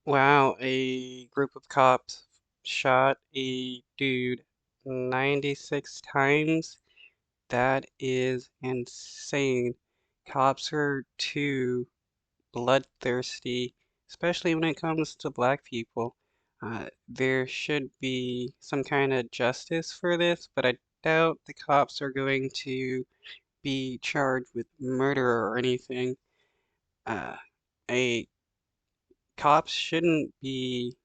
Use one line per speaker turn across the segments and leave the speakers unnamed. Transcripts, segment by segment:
Wow, a group of cops shot a dude 96 times. That is insane. Cops are too bloodthirsty, especially when it comes to black people. There should be some kind of justice for this, but I doubt the cops are going to be charged with murder or anything. Uh, a Cops shouldn't be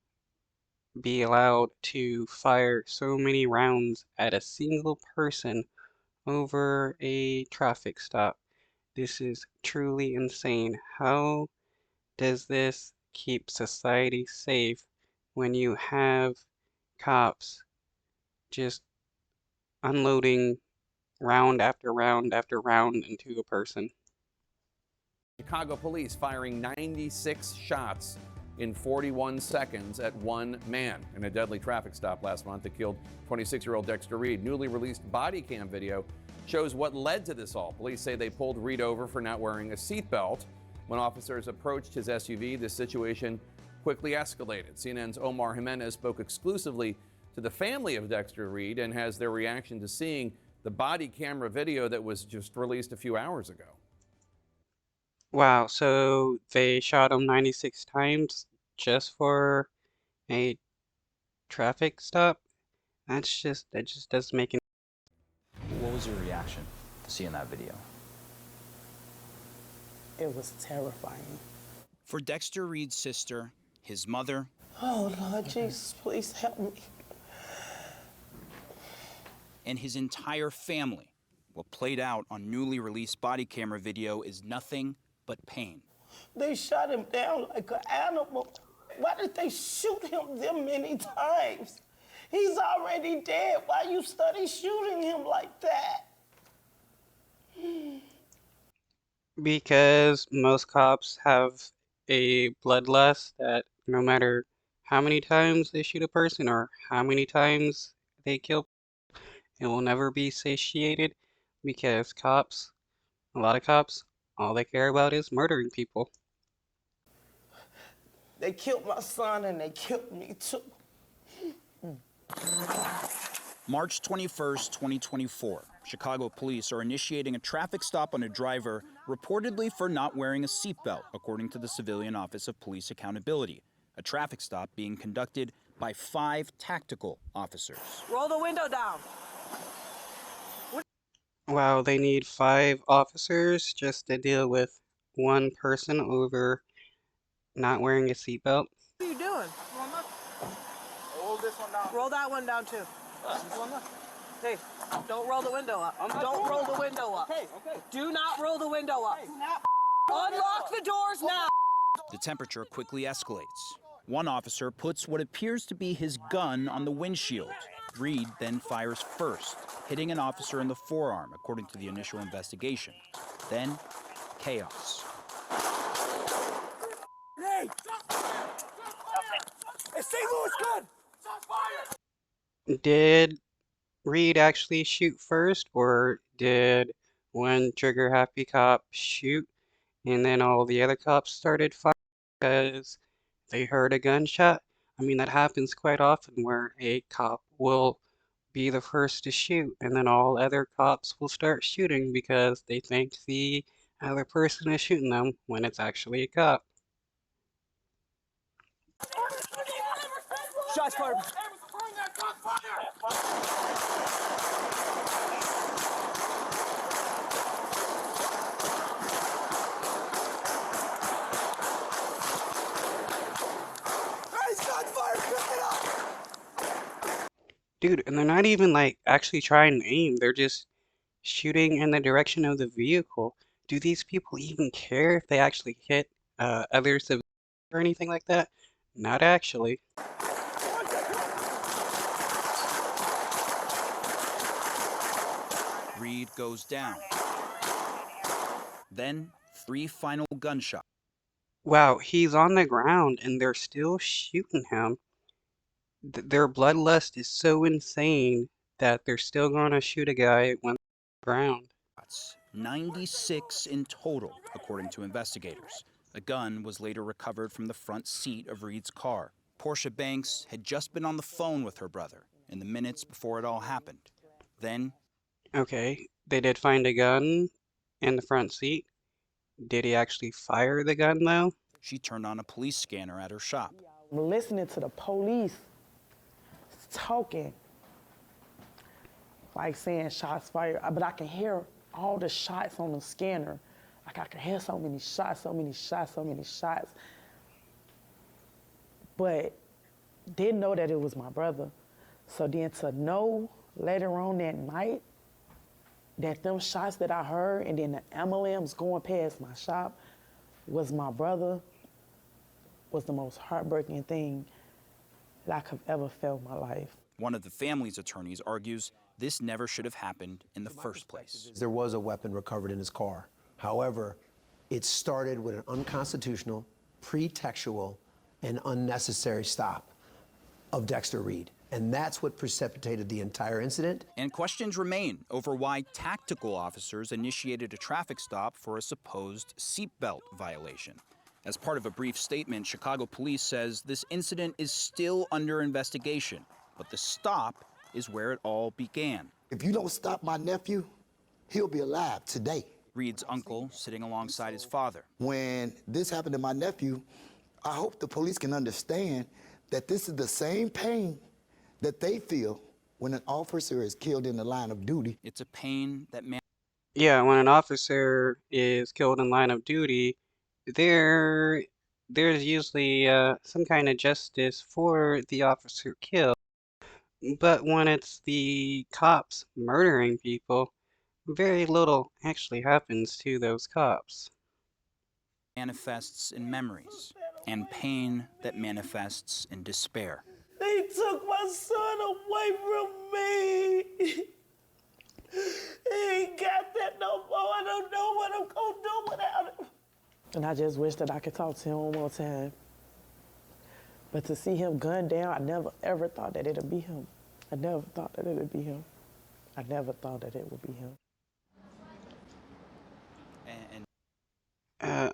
allowed to fire so many rounds at a single person over a traffic stop. This is truly insane. How does this keep society safe when you have cops just unloading round after round after round into a person?
Chicago police firing 96 shots in 41 seconds at one man in a deadly traffic stop last month that killed 26-year-old Dexter Reed. Newly released body cam video shows what led to this all. Police say they pulled Reed over for not wearing a seatbelt. When officers approached his SUV, the situation quickly escalated. CNN's Omar Jimenez spoke exclusively to the family of Dexter Reed and has their reaction to seeing the body camera video that was just released a few hours ago.
Wow, so they shot him 96 times just for a traffic stop? That just doesn't make any.
What was your reaction to seeing that video?
It was terrifying.
For Dexter Reed's sister, his mother,
Oh, Lord Jesus, please help me.
and his entire family, what played out on newly released body camera video is nothing but pain.
They shot him down like an animal. Why did they shoot him them many times? He's already dead. Why you study shooting him like that?
Because most cops have a bloodlust that no matter how many times they shoot a person or how many times they kill, it will never be satiated because a lot of cops, all they care about is murdering people.
They killed my son and they killed me too.
March 21st, 2024, Chicago police are initiating a traffic stop on a driver reportedly for not wearing a seatbelt, according to the Civilian Office of Police Accountability. A traffic stop being conducted by 5 tactical officers.
Roll the window down.
Wow, they need 5 officers just to deal with one person over not wearing a seatbelt.
What are you doing?
Roll this one down.
Roll that one down too. Hey, don't roll the window up. Don't roll the window up.
Okay.
Do not roll the window up. Unlock the doors now.
The temperature quickly escalates. One officer puts what appears to be his gun on the windshield. Reed then fires first, hitting an officer in the forearm, according to the initial investigation. Then, chaos.
Hey! It's St. Louis gun! Shots fired!
Did Reed actually shoot first, or did one trigger-happy cop shoot and then all the other cops started firing because they heard a gunshot? I mean, that happens quite often where a cop will be the first to shoot and then all other cops will start shooting because they think the other person is shooting them when it's actually a cop.
Shots fired!
Dude, and they're not even like actually trying to aim, they're just shooting in the direction of the vehicle. Do these people even care if they actually hit other civilians or anything like that? Not actually.
Reed goes down. Then, 3 final gunshots.
Wow, he's on the ground and they're still shooting him. Their bloodlust is so insane that they're still gonna shoot a guy when they're on the ground.
96 in total, according to investigators. A gun was later recovered from the front seat of Reed's car. Portia Banks had just been on the phone with her brother in the minutes before it all happened. Then,
Okay, they did find a gun in the front seat. Did he actually fire the gun though?
she turned on a police scanner at her shop.
I'm listening to the police talking, like saying shots fired, but I can hear all the shots on the scanner. Like I can hear so many shots, so many shots, so many shots. But didn't know that it was my brother. So then to know later on that night that them shots that I heard and then the ambulance going past my shop was my brother was the most heartbreaking thing that I could have ever felt in my life.
One of the family's attorneys argues this never should have happened in the first place.
There was a weapon recovered in his car. However, it started with an unconstitutional, pretextual, and unnecessary stop of Dexter Reed. And that's what precipitated the entire incident.
And questions remain over why tactical officers initiated a traffic stop for a supposed seatbelt violation. As part of a brief statement, Chicago police says this incident is still under investigation, but the stop is where it all began.
If you don't stop my nephew, he'll be alive today.
Reed's uncle sitting alongside his father.
When this happened to my nephew, I hope the police can understand that this is the same pain that they feel when an officer is killed in the line of duty.
It's a pain that
Yeah, when an officer is killed in line of duty, there's usually some kind of justice for the officer killed. But when it's the cops murdering people, very little actually happens to those cops.
manifests in memories and pain that manifests in despair.
They took my son away from me. He ain't got that no more. I don't know what I'm gonna do without him. And I just wish that I could talk to him one more time. But to see him gunned down, I never ever thought that it'd be him. I never thought that it'd be him. I never thought that it would be him.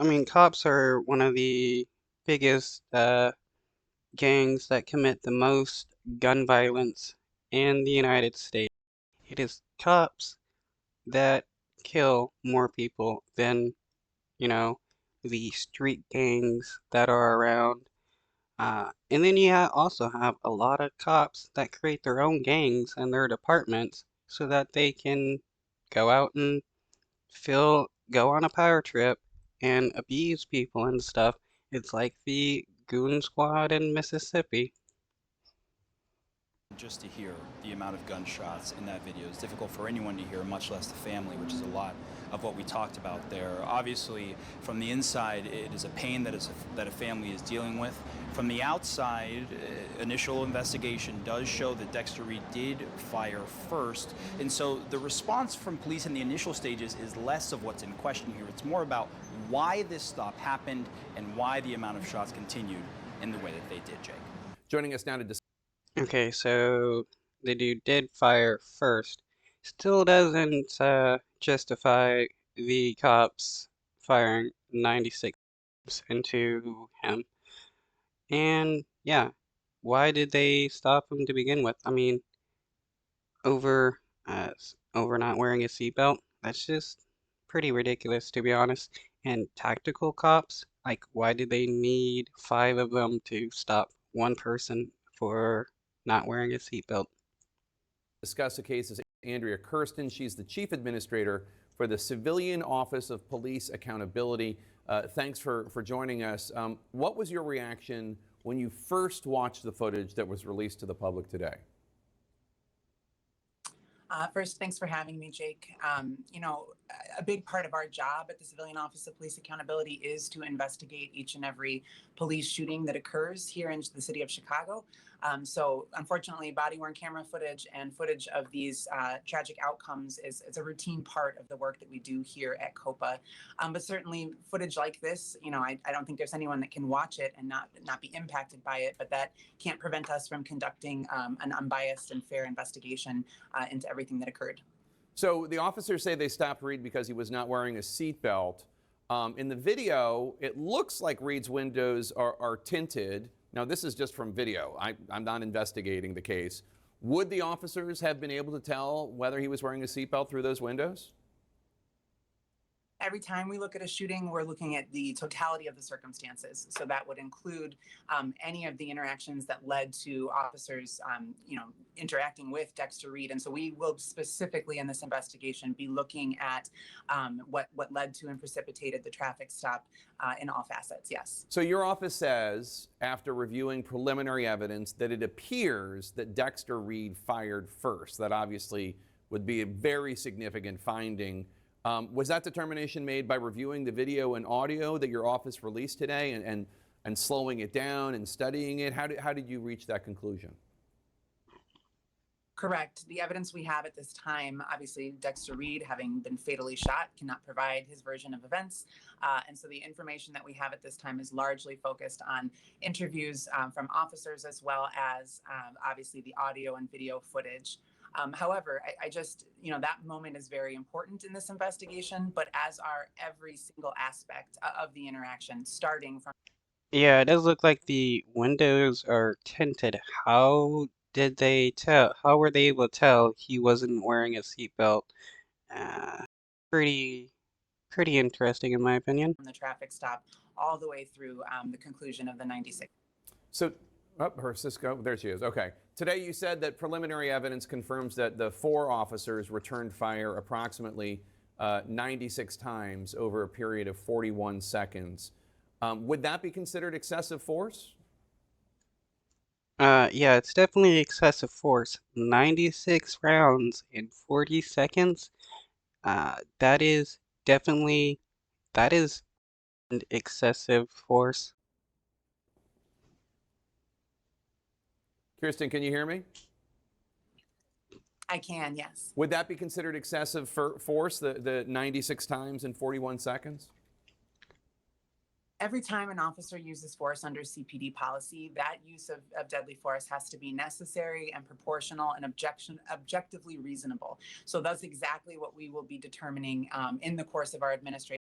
I mean, cops are one of the biggest gangs that commit the most gun violence in the United States. It is cops that kill more people than, the street gangs that are around. And then you also have a lot of cops that create their own gangs and their departments so that they can go out and go on a power trip and abuse people and stuff. It's like the Goon Squad in Mississippi.
Just to hear the amount of gunshots in that video is difficult for anyone to hear, much less the family, which is a lot of what we talked about there. Obviously, from the inside, it is a pain that a family is dealing with. From the outside, initial investigation does show that Dexter Reed did fire first, and so the response from police in the initial stages is less of what's in question here. It's more about why this stop happened and why the amount of shots continued in the way that they did, Jake.
Joining us now to discuss.
Okay, so the dude did fire first. Still doesn't justify the cops firing 96 into him. And yeah, why did they stop him to begin with? I mean, over not wearing a seatbelt, that's just pretty ridiculous, to be honest. And tactical cops, like, why did they need 5 of them to stop one person for not wearing a seatbelt?
Discuss the case is Andrea Kirsten. She's the chief administrator for the Civilian Office of Police Accountability. Thanks for joining us. What was your reaction when you first watched the footage that was released to the public today?
First, thanks for having me, Jake. A big part of our job at the Civilian Office of Police Accountability is to investigate each and every police shooting that occurs here in the city of Chicago. So unfortunately, body-worn camera footage and footage of these tragic outcomes is a routine part of the work that we do here at COPA. But certainly footage like this, I don't think there's anyone that can watch it and not be impacted by it, but that can't prevent us from conducting an unbiased and fair investigation into everything that occurred.
So the officers say they stopped Reed because he was not wearing a seatbelt. In the video, it looks like Reed's windows are tinted. Now, this is just from video. I'm not investigating the case. Would the officers have been able to tell whether he was wearing a seatbelt through those windows?
Every time we look at a shooting, we're looking at the totality of the circumstances. So that would include any of the interactions that led to officers, interacting with Dexter Reed. And so we will specifically in this investigation be looking at what led to and precipitated the traffic stop in all facets. Yes.
So your office says, after reviewing preliminary evidence, that it appears that Dexter Reed fired first. That obviously would be a very significant finding. Was that determination made by reviewing the video and audio that your office released today and slowing it down and studying it? How did you reach that conclusion?
Correct. The evidence we have at this time, obviously Dexter Reed, having been fatally shot, cannot provide his version of events. And so the information that we have at this time is largely focused on interviews from officers, as well as obviously the audio and video footage. However, I just, that moment is very important in this investigation, but as are every single aspect of the interaction, starting from.
Yeah, it does look like the windows are tinted. How did they tell? How were they able to tell he wasn't wearing a seatbelt? Uh, pretty interesting in my opinion.
The traffic stop all the way through the conclusion of the 96.
So, her Cisco, there she is. Okay. Today you said that preliminary evidence confirms that the 4 officers returned fire approximately 96 times over a period of 41 seconds. Would that be considered excessive force?
Yeah, it's definitely excessive force. 96 rounds in 40 seconds. That is definitely, that is an excessive force.
Kirsten, can you hear me?
I can, yes.
Would that be considered excessive force, the 96 times in 41 seconds?
Every time an officer uses force under CPD policy, that use of deadly force has to be necessary and proportional and objectively reasonable. So that's exactly what we will be determining in the course of our administration.